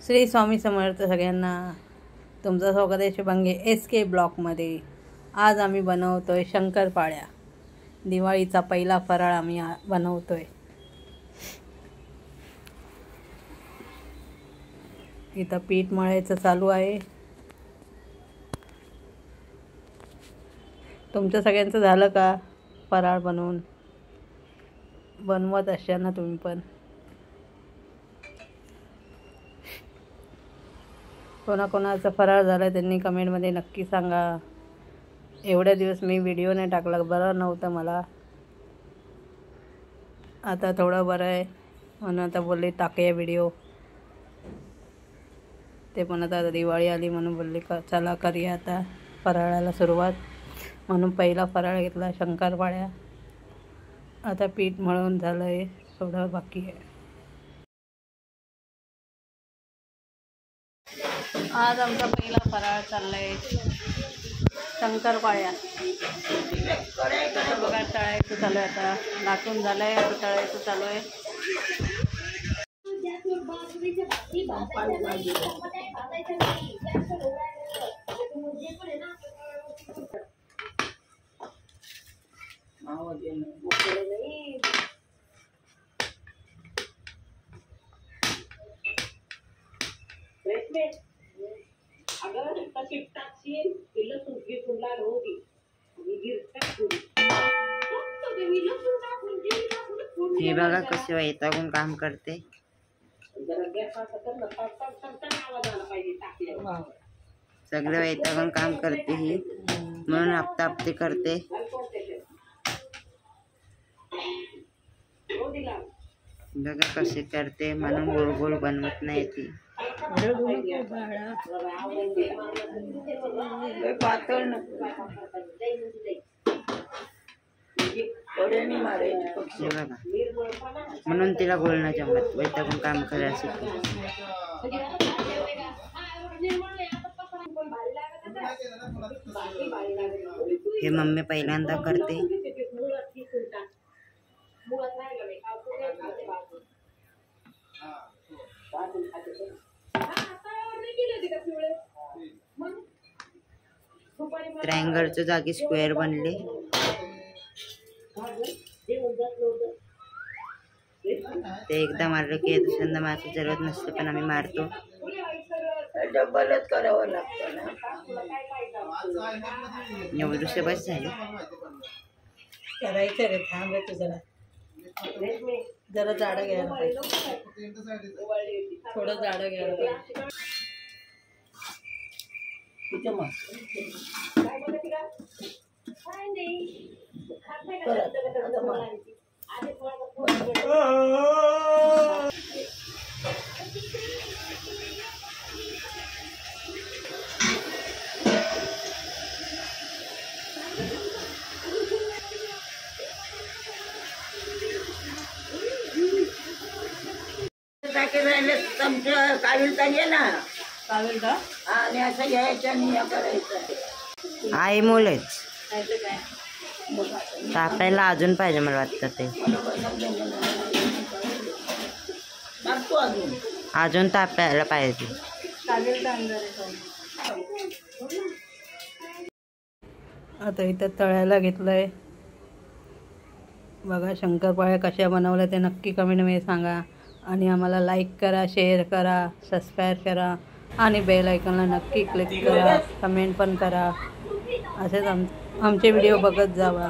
श्री स्वामी समर्थ सगळ्यांना. तुमचं स्वागत आहे शुभांगी SK ब्लॉकमध्ये. आज आम्ही बनवतोय शंकरपाळ्या. दिवाळीचा पहिला फराळ आम्ही बनवतोय. इथं पीठ मळायचं चालू आहे. तुमचं सगळ्यांचं झालं का फराळ बनवून? बनवत असाल ना तुम्ही पण. कोणाकोणाचा फराळ झाला त्यांनी कमेंटमध्ये नक्की सांगा. एवढ्या दिवस मी व्हिडिओ नाही टाकला, बरं नव्हतं मला. आता थोडं बरं आहे म्हणून आता बोलले टाकूया व्हिडिओ. ते पण आता दिवाळी आली म्हणून बोलले चला करूया आता फराळाला सुरुवात. म्हणून पहिला फराळ घेतला शंकरपाळ्या. आता पीठ मळून झालं आहे, थोडं बाकी आहे. आज आमचा पहिला फराळ चाललाय शंकरपाळ्या. बघा तळायचं चालू आहे, आता लाटून झालंय, आता तळायचं चालू आहे. हे बघा कसे वैतागून काम करते. सगळे वैतागून काम करते ही, म्हणून हप्ते करते. बघा कसे करते, म्हणून गोल गोल बनवत नाही ती. बघा म्हणून तिला गोल नाही जमत, वैतागून काम करायचं. हे मम्मी पहिल्यांदा करते. ट्रायंगलच्या जागी स्क्वेअर बनले. ते एकदा मारलं की दुसऱ्यांदा मारायची जरूरत नसते, पण आम्ही मारतो. डबलच करावं लागतं ना. एवढे बस झाले. करायचं रे, थांब रे तू जरा. जरा जाडं घ्यायला पाहिजे, थोडं जाडं घ्यायला पाहिजे. काविलता घे ना, काविलता आणि असं घ्यायचं आणि हे करायचं. आई मुलेच तापायला अजून पाहिजे मला वाटतं. ते अजून तापायला पाहिजे. आता इथं तळायला घेतलंय. बघा शंकरपाळ्या कशा बनवल्या ते नक्की कमेंटमध्ये सांगा. आणि आम्हाला लाईक करा, शेअर करा, सबस्क्राईब करा आणि बेल आयकॉनला नक्की क्लिक करा. कमेंट पण करा. असेच आमचे व्हिडिओ बघत जावा.